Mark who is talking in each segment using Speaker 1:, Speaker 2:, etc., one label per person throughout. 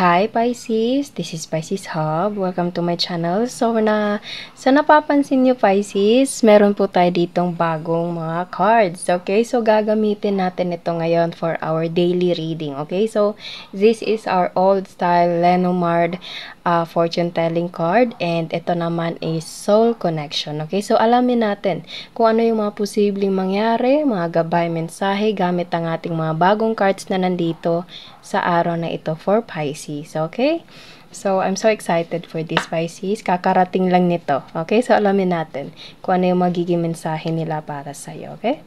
Speaker 1: Hi Pisces, this is Pisces Hub. Welcome to my channel. So sa napapansin nyo Pisces, meron po tayo ditong bagong mga cards. Okay, so gagamitin natin ito ngayon for our daily reading. Okay, so this is our old style Lenormand fortune telling card, and ito naman is soul connection. Okay, so alamin natin kung ano yung mga posibleng mangyari, mga gabay, mensahe gamit ang ating mga bagong cards na nandito sa araw na ito for Pisces. Okay, so I'm so excited for this Pisces. Kakarating lang nito. Okay, so alamin natin kung ano yung magiging mensahe nila para sa'yo. Okay,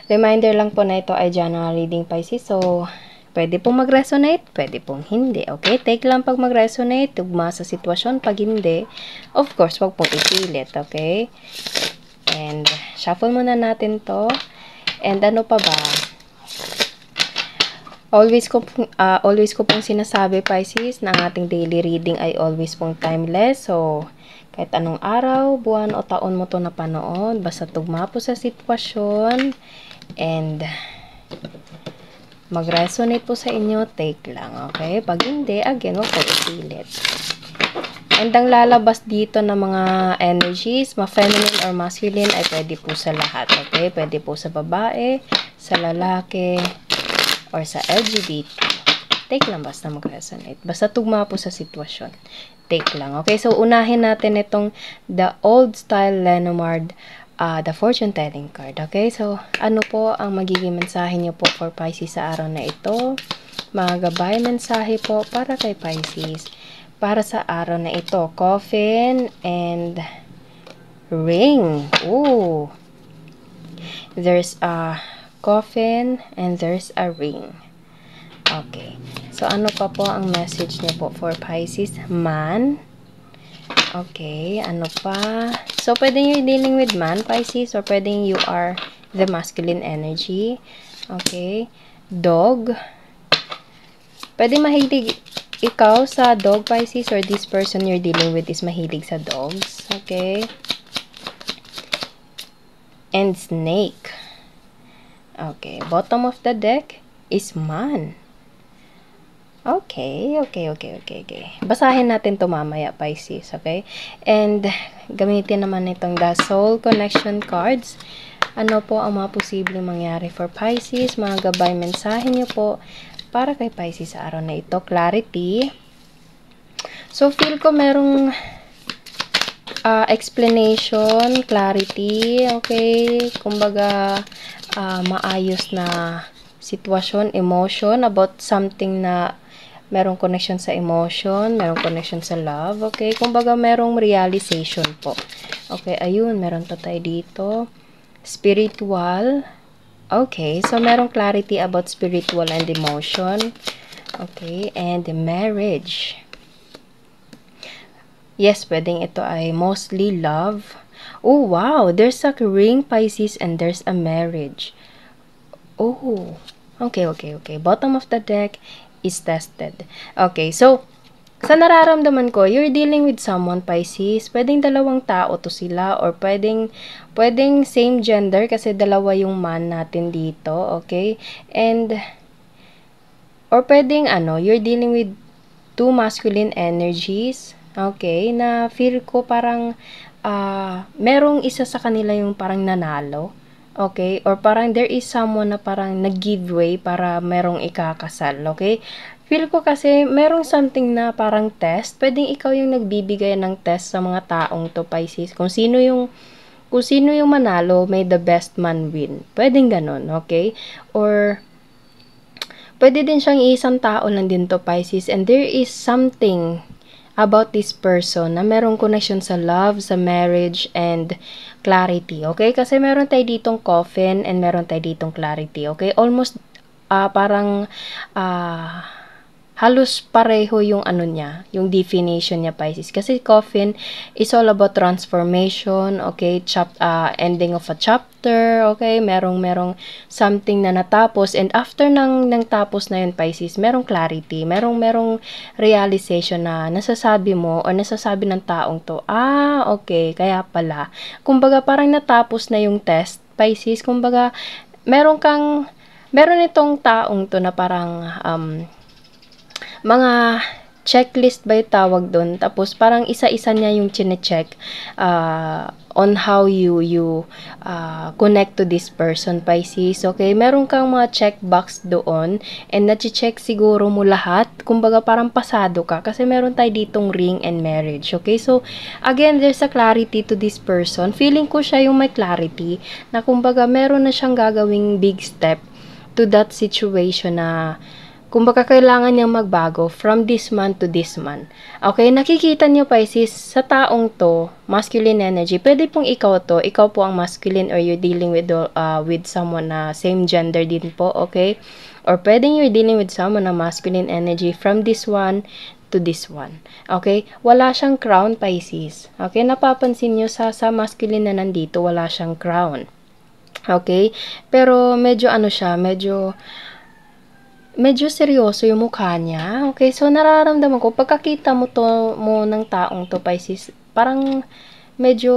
Speaker 1: reminder lang po na ito ay general reading Pisces, so pwede pong mag-resonate, pwede pong hindi. Okay? Take lang pag mag-resonate, tugma sa sitwasyon. Pag hindi, of course, wag pong ipilit. Okay? And, shuffle muna natin to. And ano pa ba? Always ko pong sinasabi, Pisces, na ang ating daily reading ay always pong timeless. So, kahit anong araw, buwan o taon mo to napanood, basta tugma po sa sitwasyon. And, mag-resonate po sa inyo, take lang, okay? Pag hindi, again, huwag po ipilit. And ang lalabas dito ng mga energies, ma-feminine or masculine, ay pwede po sa lahat, okay? Pwede po sa babae, sa lalaki, or sa LGBT. Take lang basta mag-resonate. Basta tugma po sa sitwasyon. Take lang, okay? So, unahin natin itong the old style Lenormand the fortune telling card. Okay, so ano po ang magiging mensahe niyo po for Pisces sa araw na ito? Mga gabay mensahe po para kay Pisces para sa araw na ito. Coffin and ring. Ooh. There's a coffin and there's a ring. Okay. So ano pa po ang message niyo po for Pisces? Man. Okay, ano pa? So, pwedeng you're dealing with man, Pisces, or pwedeng you are the masculine energy. Okay. Dog. Pwede mahilig ikaw sa dog, Pisces, or this person you're dealing with is mahilig sa dogs. Okay. And snake. Okay. Bottom of the deck is man. Okay. Basahin natin to mamaya, Pisces, okay? And, gamitin naman itong the soul connection cards. Ano po ang mga posibleng mangyari for Pisces? Mga gabay mensahe niyo po para kay Pisces sa araw na ito. Clarity. So, feel ko merong explanation, clarity, okay? Kumbaga, maayos na sitwasyon, emotion about something na merong connection sa emotion, merong connection sa love, okay? Kumbaga, merong realization po. Okay, ayun, meron pa tayo dito. Spiritual. Okay, so merong clarity about spiritual and emotion. Okay, and marriage. Yes, pwedeng ito ay mostly love. Oh, wow, there's a ring, Pisces, and there's a marriage. Oh, okay. Bottom of the deck is tested. Okay, so, sa nararamdaman ko, you're dealing with someone, Pisces. Pwedeng dalawang tao to sila, or pwedeng same gender, kasi dalawa yung man natin dito, okay? And, or pwedeng, you're dealing with two masculine energies, okay? Na feel ko parang, merong isa sa kanila yung parang nanalo. Okay? Or parang there is someone na parang nag-giveaway para merong ikakasal. Okay? Feel ko kasi merong something na parang test. Pwedeng ikaw yung nagbibigay ng test sa mga taong to, Pisces. Kung sino yung manalo, may the best man win. Pwedeng ganun. Okay? Or pwede din siyang isang tao lang din to, Pisces. And there is something about this person na merong connection sa love, sa marriage, and clarity, okay? Kasi meron tayo ditong coffin and meron tayo ditong clarity, okay? Almost, parang, halos pareho yung niya, yung definition niya, Pisces. Kasi coffin is all about transformation, okay? Ending of a chapter, okay? Merong something na natapos, and after nang tapos na yun, Pisces, merong clarity, merong realization na nasasabi mo, o nasasabi ng taong to, okay, kaya pala. Kumbaga, parang natapos na yung test, Pisces. Kumbaga, meron itong taong to na parang, mga checklist ba yung tawag doon. Tapos parang isa-isa niya yung chine-check on how you connect to this person, Pisces. Okay, meron kang mga checkbox doon and nachi-check siguro mo lahat. Kumbaga parang pasado ka kasi meron tayo ditong ring and marriage. Okay, so again, there's a clarity to this person. Feeling ko siya yung may clarity na kumbaga meron na siyang gagawing big step to that situation na kumbaga kailangan niyang magbago from this man to this man. Okay, nakikita niyo Pisces, sa taong to, masculine energy, pwede pong ikaw to, ikaw po ang masculine or you're dealing with someone na same gender din po, okay? Or pwedeng you're dealing with someone na masculine energy from this one to this one. Okay? Wala siyang crown, Pisces. Okay? Napapansin niyo sa masculine na nandito, wala siyang crown. Okay? Pero medyo ano siya, medyo seryoso yung mukha niya. Okay, so nararamdaman ko, pagkakita mo ng taong to, Pisces, parang medyo,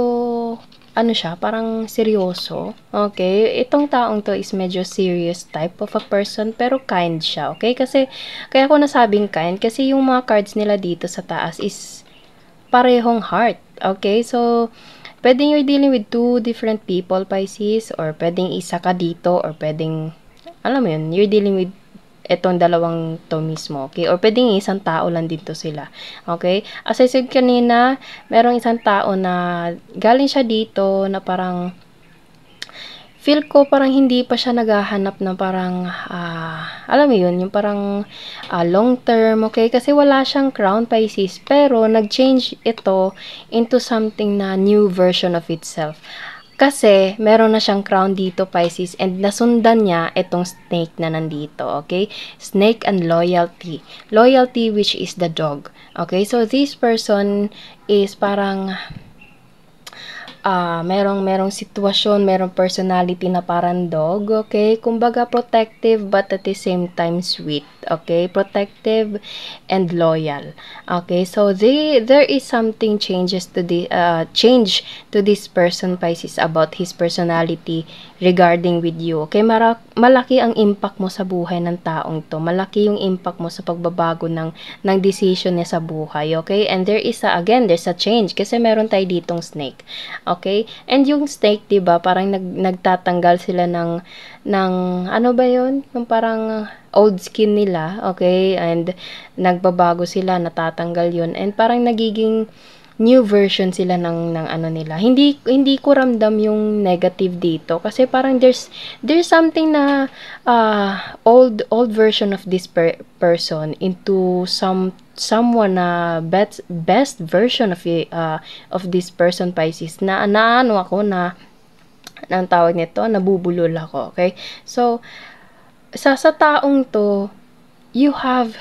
Speaker 1: ano siya, parang seryoso. Okay, itong taong to is medyo serious type of a person, pero kind siya. Okay, kasi, kaya ko nasabing kind, kasi yung mga cards nila dito sa taas is parehong heart. Okay, so, pwedeng you're dealing with two different people, Pisces, or pwedeng isa ka dito, or pwedeng, alam mo yun, you're dealing with etong dalawang to mismo, okay? Or pwedeng isang tao lang dito sila, okay? As I said kanina, merong isang tao na galing siya dito na parang feel ko parang hindi pa siya naghahanap na parang alam mo yun, yung parang long term, okay? Kasi wala siyang crown, Pisces, pero nag-change ito into something na new version of itself. Kasi, meron na siyang crown dito, Pisces, and nasundan niya itong snake na nandito, okay? Snake and loyalty. Loyalty, which is the dog. Okay, so this person is parang merong sitwasyon, merong personality na parang dog, okay? Kumbaga protective but at the same time sweet, okay? Protective and loyal. Okay? So there is something change to this person, Pisces, about his personality regarding with you. Okay? Malaki ang impact mo sa buhay ng taong to. Malaki yung impact mo sa pagbabago ng decision niya sa buhay, okay? And there's a change kasi meron tayo ditong snake. Okay? And yung snake, 'di ba, parang nagtatanggal sila ng ano ba 'yon? Yung parang old skin nila, okay? And nagbabago sila, natatanggal 'yon. And parang nagiging new version sila ng ano nila. Hindi ko ramdam yung negative dito kasi parang there's something na old version of this person into someone na best version of this person, Pisces, na ano ako na ang tawag nito, nabubulol ako, okay? So sa taong to, you have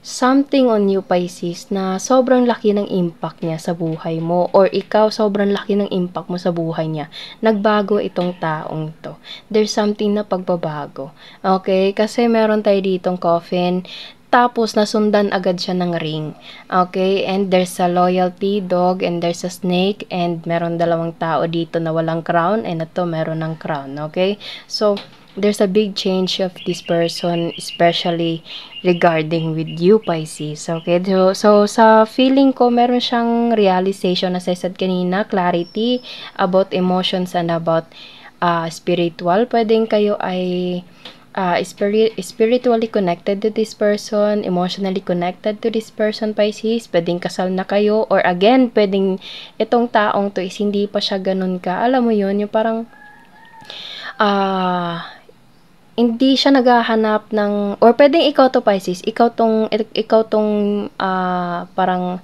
Speaker 1: something on you, Pisces, na sobrang laki ng impact niya sa buhay mo, or ikaw sobrang laki ng impact mo sa buhay niya. Nagbago itong taong to. There's something na pagbabago. Okay? Kasi meron tayo ditong coffin, tapos nasundan agad siya ng ring. Okay? And there's a loyalty dog, and there's a snake, and meron dalawang tao dito na walang crown, and ito meron ng crown. Okay? So, there's a big change of this person, especially regarding with you, Pisces. Okay? So sa feeling ko, meron siyang realization, as I said kanina, clarity about emotions and about spiritual. Pwedeng kayo ay spiritually connected to this person, emotionally connected to this person, Pisces. Pwedeng kasal na kayo, or again, pwedeng itong taong to is hindi pa siya ganun ka. Alam mo yun, yung parang hindi siya naghahanap ng, or pwedeng ikaw to, Pisces, ikaw tong parang,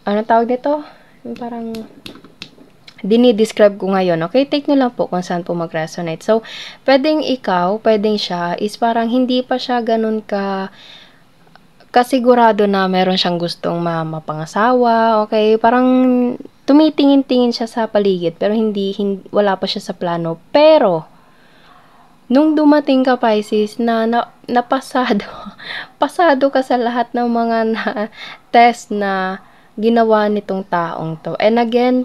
Speaker 1: ano tawag nito? Parang, dinidescribe ko ngayon, okay? Take nyo lang po kung saan po mag-resonate. So, pwedeng siya, is parang hindi pa siya ganun kasigurado na meron siyang gustong mapangasawa, okay? Parang, tumitingin-tingin siya sa paligid, pero wala pa siya sa plano. Pero, nung dumating ka, Pisces, na pasado ka sa lahat ng mga test na ginawa nitong taong to. And again,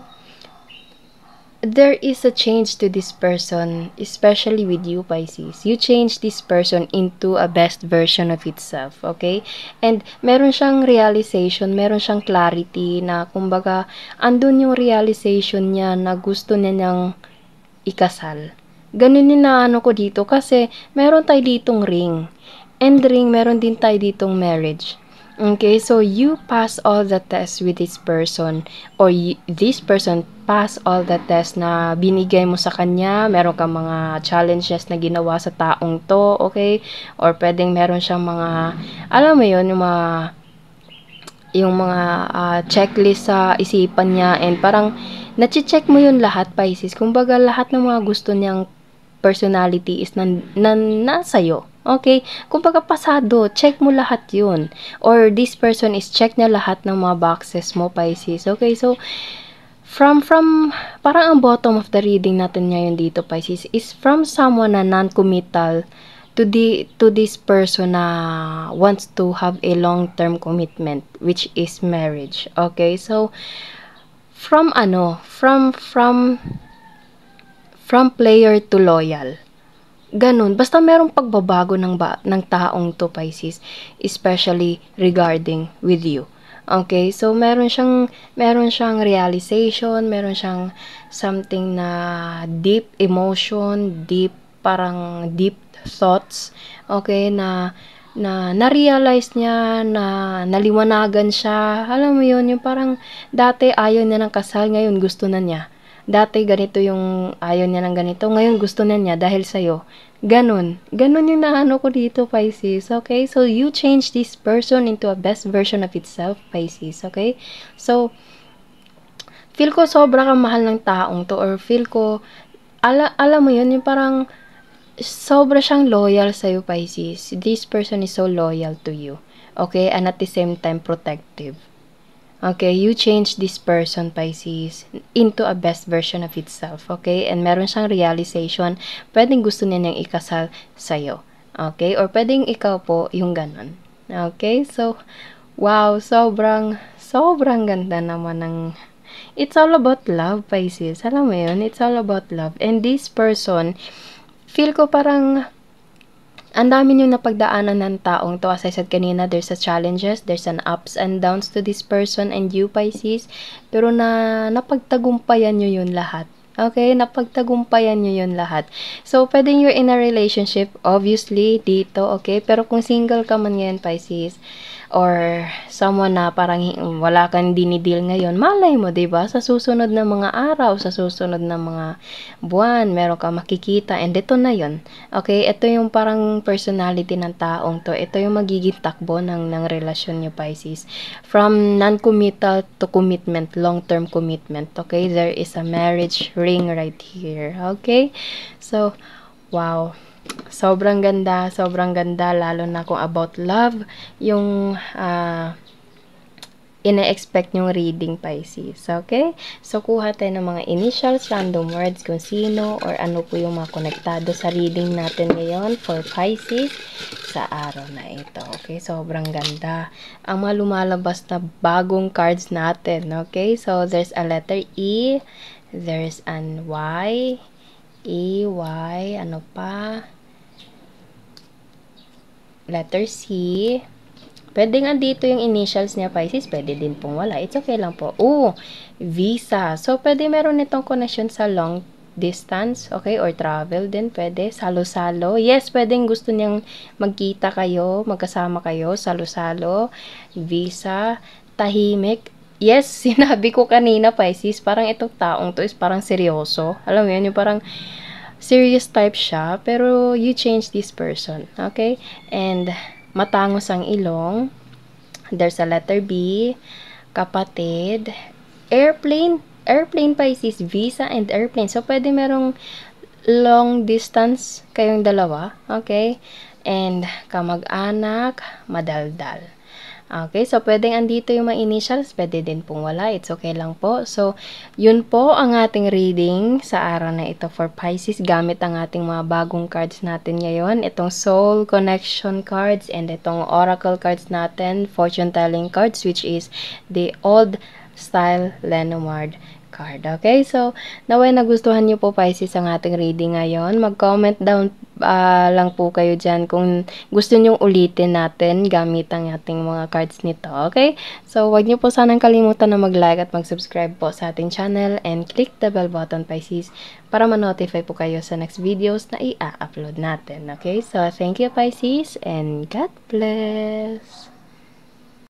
Speaker 1: there is a change to this person, especially with you, Pisces. You change this person into a best version of itself, okay? And meron siyang realization, meron siyang clarity na, kumbaga, andun yung realization niya na gusto niya niyang ikasal. Ganun yung naano ko dito kasi meron tayo ditong ring. And ring, meron din tayo ditong marriage. Okay, so you pass all the tests with this person, or this person pass all the tests na binigay mo sa kanya. Meron kang mga challenges na ginawa sa taong to, okay? Or pwedeng meron siyang mga, alam mo yun, yung mga checklist sa isipan niya, and parang nache-check mo yun lahat, Pisces. Kumbaga, lahat ng mga gusto niyang personality is nasa'yo. Okay? Kumbaga, pasado, check mo lahat yun. Or this person is check niya lahat ng mga boxes mo, Pisces. Okay? So, from parang ang bottom of the reading natin ngayon dito, Pisces, is from someone na non-committal to this person na wants to have a long-term commitment, which is marriage. Okay? So, from player to loyal. Ganun. Basta merong pagbabago ng taong to, Pisces, especially regarding with you. Okay? So, meron siyang realization, meron siyang something na deep emotion, parang deep thoughts. Okay? Na-realize niya, na naliwanagan siya. Alam mo yun, yung parang dati ayaw niya ng kasal, ngayon gusto na niya. Dati ganito yung ayaw niya ng ganito, ngayon gusto na niya dahil sa'yo. Ganun yung naano ko dito, Pisces. Okay? So, you change this person into a best version of itself, Pisces. Okay? So, feel ko sobra kang mahal ng taong to, or feel ko, alam mo yun, yung parang sobra siyang loyal sa'yo, Pisces. This person is so loyal to you. Okay? And at the same time, protective. Okay, you change this person, Pisces, into a best version of itself. Okay? And meron siyang realization, pwedeng gusto niya niyang ikasal sa'yo. Okay? Or pwedeng ikaw po yung ganon. Okay? So, wow, sobrang ganda naman ng... It's all about love, Pisces. Alam mo yun? It's all about love. And this person, feel ko parang... Ang dami yung napagdaanan ng taong to. As I said kanina, there's a challenges, there's an ups and downs to this person and you, Pisces. Pero napagtagumpayan nyo yun lahat. Okay? Napagtagumpayan nyo yun lahat. So, pwedeng you're in a relationship, obviously, dito, okay? Pero kung single ka man ngayon, Pisces, or someone na parang wala kang dinidil ngayon, malay mo, diba? Sa susunod na mga araw, sa susunod na mga buwan, meron ka makikita, and ito na yon. Okay? Ito yung parang personality ng taong to. Ito yung magiging takbo ng relasyon nyo, Pisces. From non-committal to commitment, long-term commitment. Okay? There is a marriage ring right here. Okay? So, wow. Sobrang ganda, lalo na kung about love, yung ina-expect nyong reading, Pisces. Okay? So, kuha tayo ng mga initials, random words, kung sino, or ano po yung mga konektado sa reading natin ngayon for Pisces sa araw na ito. Okay? Sobrang ganda. Ang mga lumalabas na bagong cards natin. Okay? So, there's a letter E, there's an Y, E, Y, ano pa? Letter C. Pwedeng andito yung initials niya, Pisces. Pwede din pong wala. It's okay lang po. Visa. So, pwede meron itong connection sa long distance, okay? Or travel din. Pwede. Salo-salo. Yes, pwedeng gusto niyang magkita kayo, magkasama kayo. Salo-salo. Visa. Tahimik. Yes, sinabi ko kanina, Pisces. Parang itong taong to is parang seryoso. Alam mo yun, yung parang serious type siya, pero you change this person, okay? And matangos ang ilong. There's a letter B, kapatid, airplane, Pisces, visa and airplane. So, pwede merong long distance kayong dalawa, okay? And kamag-anak, madaldal. Okay, so pwedeng andito yung mga initials, pwede din pong wala, it's okay lang po. So, yun po ang ating reading sa araw na ito for Pisces, gamit ang ating mga bagong cards natin ngayon. Itong soul connection cards and itong oracle cards natin, fortune telling cards, which is the old style Lenormand card. Okay? So, naway nagustuhan niyo po Pisces ang ating reading ngayon. Mag-comment down lang po kayo dyan kung gusto nyong ulitin natin gamit ang ating mga cards nito. Okay? So, wag niyo po sanang kalimutan na mag-like at mag-subscribe po sa ating channel and click the bell button Pisces para ma-notify po kayo sa next videos na i-upload natin. Okay? So, thank you Pisces and God bless!